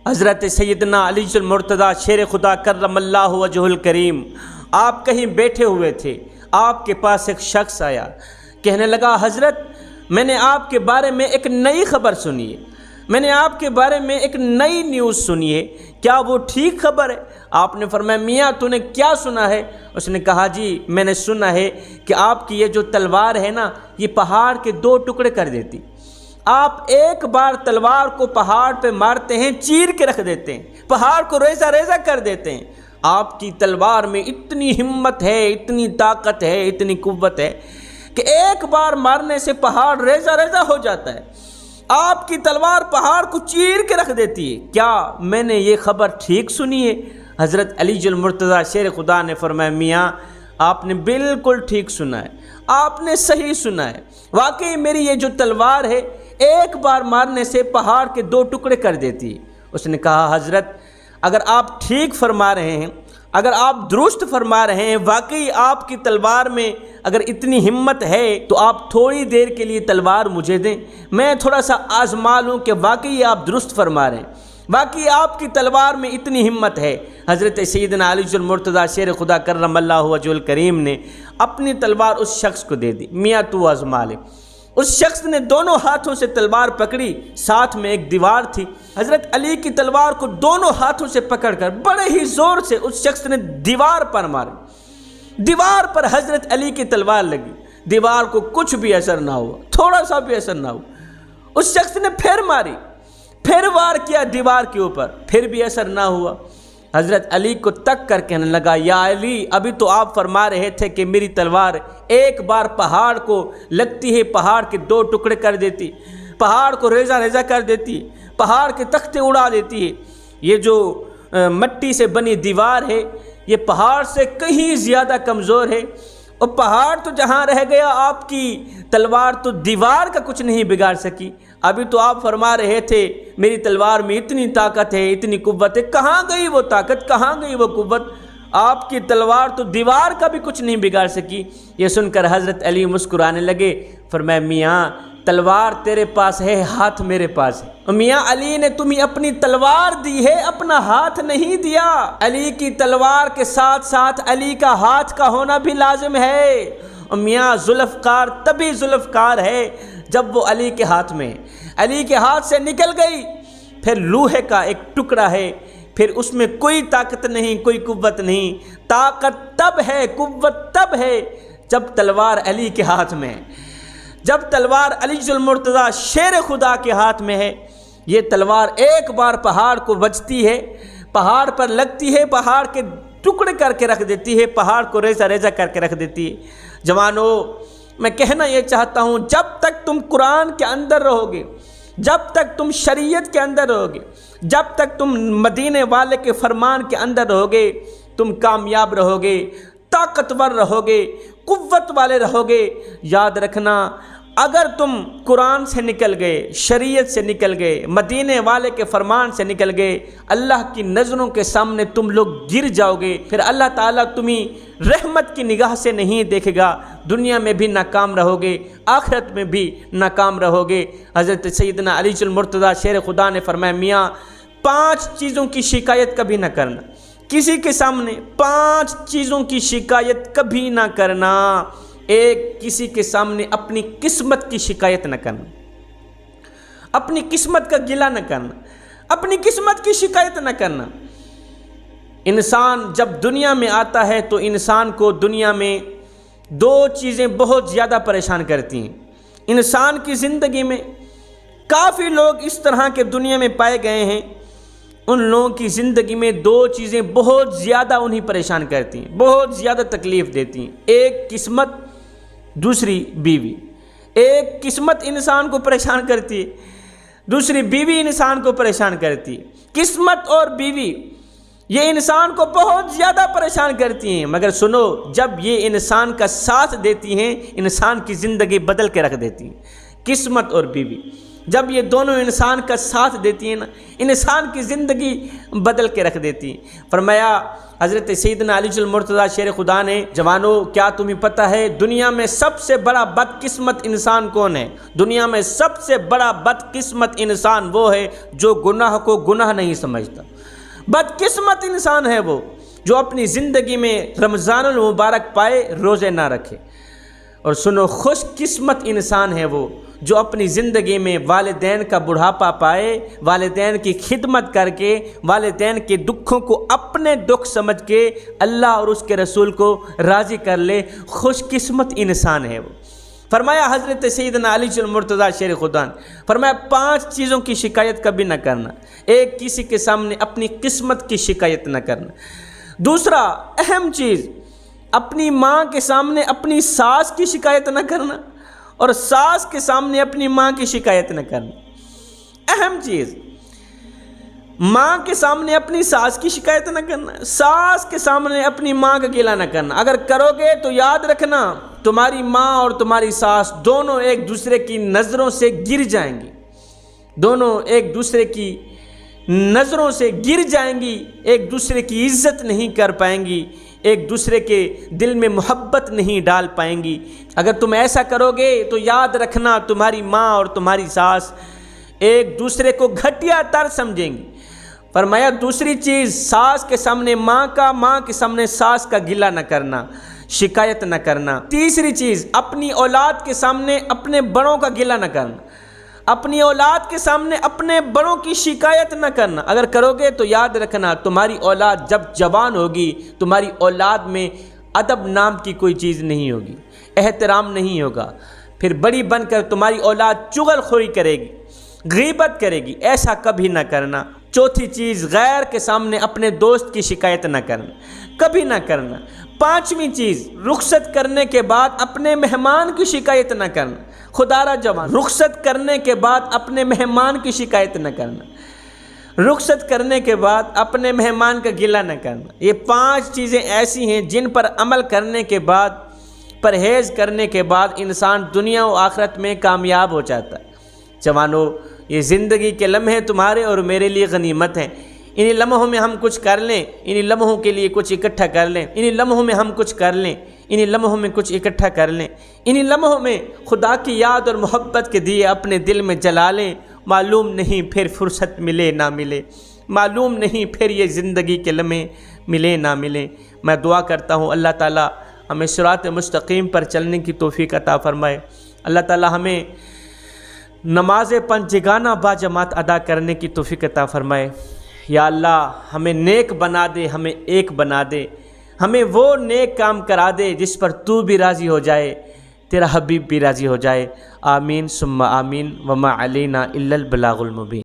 حضرت سیدنا علی المرتضیٰ شیر خدا کرم اللہ وجہ الکریم آپ کہیں بیٹھے ہوئے تھے، آپ کے پاس ایک شخص آیا، کہنے لگا حضرت میں نے آپ کے بارے میں ایک نئی خبر سنی ہے، میں نے آپ کے بارے میں ایک نئی نیوز سنی ہے، کیا وہ ٹھیک خبر ہے؟ آپ نے فرمایا میاں تو نے کیا سنا ہے؟ اس نے کہا جی میں نے سنا ہے کہ آپ کی یہ جو تلوار ہے نا یہ پہاڑ کے 2 ٹکڑے کر دیتی، آپ ایک بار تلوار کو پہاڑ پہ مارتے ہیں، چیر کے رکھ دیتے ہیں، پہاڑ کو ریزہ ریزہ کر دیتے ہیں۔ آپ کی تلوار میں اتنی ہمت ہے، اتنی طاقت ہے، اتنی قوت ہے کہ ایک بار مارنے سے پہاڑ ریزہ ریزہ ہو جاتا ہے، آپ کی تلوار پہاڑ کو چیر کے رکھ دیتی ہے، کیا میں نے یہ خبر ٹھیک سنی ہے؟ حضرت علی المرتضیٰ شیر خدا نے فرمایا میاں آپ نے بالکل ٹھیک سنا ہے، آپ نے صحیح سنا ہے، واقعی میری یہ جو تلوار ہے ایک بار مارنے سے پہاڑ کے 2 ٹکڑے کر دیتی ہے۔ اس نے کہا حضرت اگر آپ ٹھیک فرما رہے ہیں، اگر آپ درست فرما رہے ہیں، واقعی آپ کی تلوار میں اگر اتنی ہمت ہے تو آپ تھوڑی دیر کے لیے تلوار مجھے دیں، میں تھوڑا سا آزما لوں کہ واقعی آپ درست فرما رہے ہیں، باقی آپ کی تلوار میں اتنی ہمت ہے۔ حضرت سیدنا علی المرتضیٰ شیر خدا کرم اللہ وجہ الکریم نے اپنی تلوار اس شخص کو دے دی، میاں تو آزما لے۔ اس شخص نے دونوں ہاتھوں سے تلوار پکڑی، ساتھ میں ایک دیوار تھی، حضرت علی کی تلوار کو دونوں ہاتھوں سے پکڑ کر بڑے ہی زور سے اس شخص نے دیوار پر ماری، دیوار پر حضرت علی کی تلوار لگی، دیوار کو کچھ بھی اثر نہ ہوا، تھوڑا سا بھی اثر نہ ہوا۔ اس شخص نے پھر ماری، پھر وار کیا دیوار کے اوپر، پھر بھی اثر نہ ہوا۔ حضرت علی کو تک کر کہنے لگا یا علی ابھی تو آپ فرما رہے تھے کہ میری تلوار ایک بار پہاڑ کو لگتی ہے پہاڑ کے 2 ٹکڑے کر دیتی، پہاڑ کو ریزہ ریزہ کر دیتی، پہاڑ کے تختے اڑا دیتی ہے، یہ جو مٹی سے بنی دیوار ہے یہ پہاڑ سے کہیں زیادہ کمزور ہے، اور پہاڑ تو جہاں رہ گیا آپ کی تلوار تو دیوار کا کچھ نہیں بگاڑ سکی۔ ابھی تو آپ فرما رہے تھے میری تلوار میں اتنی طاقت ہے، اتنی قوت ہے، کہاں گئی وہ طاقت، کہاں گئی وہ قوت؟ آپ کی تلوار تو دیوار کا بھی کچھ نہیں بگاڑ سکی۔ یہ سن کر حضرت علی مسکرانے لگے، فرمایا میاں تلوار تیرے پاس ہے، ہاتھ میرے پاس ہے، میاں علی نے تمہیں اپنی تلوار دی ہے، اپنا ہاتھ نہیں دیا۔ علی کی تلوار کے ساتھ ساتھ علی کا ہاتھ کا ہونا بھی لازم ہے، اور میاں ذوالفقار تبھی ذوالفقار ہے جب وہ علی کے ہاتھ میں، علی کے ہاتھ سے نکل گئی پھر لوہے کا ایک ٹکڑا ہے، پھر اس میں کوئی طاقت نہیں، کوئی قوت نہیں۔ طاقت تب ہے، قوت تب ہے جب تلوار علی کے ہاتھ میں ہے، جب تلوار علی المرتضیٰ شیر خدا کے ہاتھ میں ہے۔ یہ تلوار ایک بار پہاڑ کو بجتی ہے، پہاڑ پر لگتی ہے، پہاڑ کے ٹکڑے کر کے رکھ دیتی ہے، پہاڑ کو ریزہ ریزہ کر کے رکھ دیتی ہے۔ جوانو میں کہنا یہ چاہتا ہوں جب تک تم قرآن کے اندر رہو گے، جب تک تم شریعت کے اندر رہو گے، جب تک تم مدینے والے کے فرمان کے اندر رہو گے، تم کامیاب رہو گے، طاقتور رہو گے، قوت والے رہو گے۔ یاد رکھنا اگر تم قرآن سے نکل گئے، شریعت سے نکل گئے، مدینے والے کے فرمان سے نکل گئے، اللہ کی نظروں کے سامنے تم لوگ گر جاؤ گے، پھر اللہ تعالیٰ تمہیں رحمت کی نگاہ سے نہیں دیکھے گا، دنیا میں بھی ناکام رہو گے، آخرت میں بھی ناکام رہو گے۔ حضرت سیدنا علی المرتضیٰ شیر خدا نے فرمایا میاں 5 چیزوں کی شکایت کبھی نہ کرنا، کسی کے سامنے 5 چیزوں کی شکایت کبھی نہ کرنا۔ ایک، کسی کے سامنے اپنی قسمت کی شکایت نہ کرنا، اپنی قسمت کا گلہ نہ کرنا، اپنی قسمت کی شکایت نہ کرنا۔ انسان جب دنیا میں آتا ہے تو انسان کو دنیا میں 2 چیزیں بہت زیادہ پریشان کرتی ہیں۔ انسان کی زندگی میں کافی لوگ اس طرح کے دنیا میں پائے گئے ہیں، ان لوگوں کی زندگی میں 2 چیزیں بہت زیادہ انہیں پریشان کرتی ہیں، بہت زیادہ تکلیف دیتی ہیں۔ ایک قسمت، دوسری بیوی۔ ایک قسمت انسان کو پریشان کرتی ہے، دوسری بیوی انسان کو پریشان کرتی ہے۔ قسمت اور بیوی یہ انسان کو بہت زیادہ پریشان کرتی ہیں، مگر سنو جب یہ انسان کا ساتھ دیتی ہیں انسان کی زندگی بدل کے رکھ دیتی ہیں۔ قسمت اور بیوی، جب یہ دونوں انسان کا ساتھ دیتی ہیں نا، انسان کی زندگی بدل کے رکھ دیتی ہیں۔ فرمایا حضرت سیدنا علی المرتضیٰ شیر خدا نے، جوانو کیا تمہیں پتہ ہے دنیا میں سب سے بڑا بدقسمت انسان کون ہے؟ دنیا میں سب سے بڑا بدقسمت انسان وہ ہے جو گناہ کو گناہ نہیں سمجھتا۔ بدقسمت انسان ہے وہ جو اپنی زندگی میں رمضان المبارک پائے روزے نہ رکھے، اور سنو خوش قسمت انسان ہے وہ جو اپنی زندگی میں والدین کا بڑھاپا پائے، والدین کی خدمت کر کے، والدین کے دکھوں کو اپنے دکھ سمجھ کے اللہ اور اس کے رسول کو راضی کر لے، خوش قسمت انسان ہے وہ۔ فرمایا حضرت سیدنا علی المرتضیٰ شیر خدا نے، فرمایا 5 چیزوں کی شکایت کبھی نہ کرنا۔ ایک، کسی کے سامنے اپنی قسمت کی شکایت نہ کرنا۔ دوسرا اہم چیز، اپنی ماں کے سامنے اپنی ساس کی شکایت نہ کرنا، اور ساس کے سامنے اپنی ماں کی شکایت نہ کرنا۔ اہم چیز، ماں کے سامنے اپنی ساس کی شکایت نہ کرنا، ساس کے سامنے اپنی ماں کا گلہ نہ کرنا۔ اگر کرو گے تو یاد رکھنا تمہاری ماں اور تمہاری ساس دونوں ایک دوسرے کی نظروں سے گر جائیں گی، دونوں ایک دوسرے کی نظروں سے گر جائیں گی، ایک دوسرے کی عزت نہیں کر پائیں گی، ایک دوسرے کے دل میں محبت نہیں ڈال پائیں گی۔ اگر تم ایسا کرو گے تو یاد رکھنا تمہاری ماں اور تمہاری ساس ایک دوسرے کو گھٹیا تر سمجھیں گی۔ فرمایا دوسری چیز، ساس کے سامنے ماں کا، ماں کے سامنے ساس کا گلہ نہ کرنا، شکایت نہ کرنا۔ تیسری چیز، اپنی اولاد کے سامنے اپنے بڑوں کا گلہ نہ کرنا، اپنی اولاد کے سامنے اپنے بڑوں کی شکایت نہ کرنا۔ اگر کرو گے تو یاد رکھنا تمہاری اولاد جب جوان ہوگی، تمہاری اولاد میں ادب نام کی کوئی چیز نہیں ہوگی، احترام نہیں ہوگا، پھر بڑی بن کر تمہاری اولاد چغل خوری کرے گی، غیبت کرے گی۔ ایسا کبھی نہ کرنا۔ چوتھی چیز، غیر کے سامنے اپنے دوست کی شکایت نہ کرنا، کبھی نہ کرنا۔ 5ویں چیز، رخصت کرنے کے بعد اپنے مہمان کی شکایت نہ کرنا۔ خدا را جوان، رخصت کرنے کے بعد اپنے مہمان کی شکایت نہ کرنا، رخصت کرنے کے بعد اپنے مہمان کا گلہ نہ کرنا۔ یہ 5 چیزیں ایسی ہیں جن پر عمل کرنے کے بعد، پرہیز کرنے کے بعد انسان دنیا و آخرت میں کامیاب ہو جاتا ہے۔ جوانو، یہ زندگی کے لمحے تمہارے اور میرے لیے غنیمت ہیں۔ انہی لمحوں میں ہم کچھ کر لیں، انہی لمحوں کے لیے کچھ اکٹھا کر لیں، انہی لمحوں میں ہم کچھ کر لیں، انہی لمحوں میں کچھ اکٹھا کر لیں، انہی لمحوں میں خدا کی یاد اور محبت کے دیے اپنے دل میں جلا لیں۔ معلوم نہیں پھر فرصت ملے نہ ملے، معلوم نہیں پھر یہ زندگی کے لمحے ملے نہ ملے۔ میں دعا کرتا ہوں اللہ تعالیٰ ہمیں صراط مستقیم پر چلنے کی توفیق عطا فرمائے۔ اللہ تعالیٰ ہمیں نماز پنجگانہ با جماعت ادا کرنے کی توفیق عطا فرمائے۔ یا اللہ ہمیں نیک بنا دے، ہمیں ایک بنا دے، ہمیں وہ نیک کام کرا دے جس پر تو بھی راضی ہو جائے، تیرا حبیب بھی راضی ہو جائے۔ آمین ثم آمین، وما علینا الا البلاغ المبین۔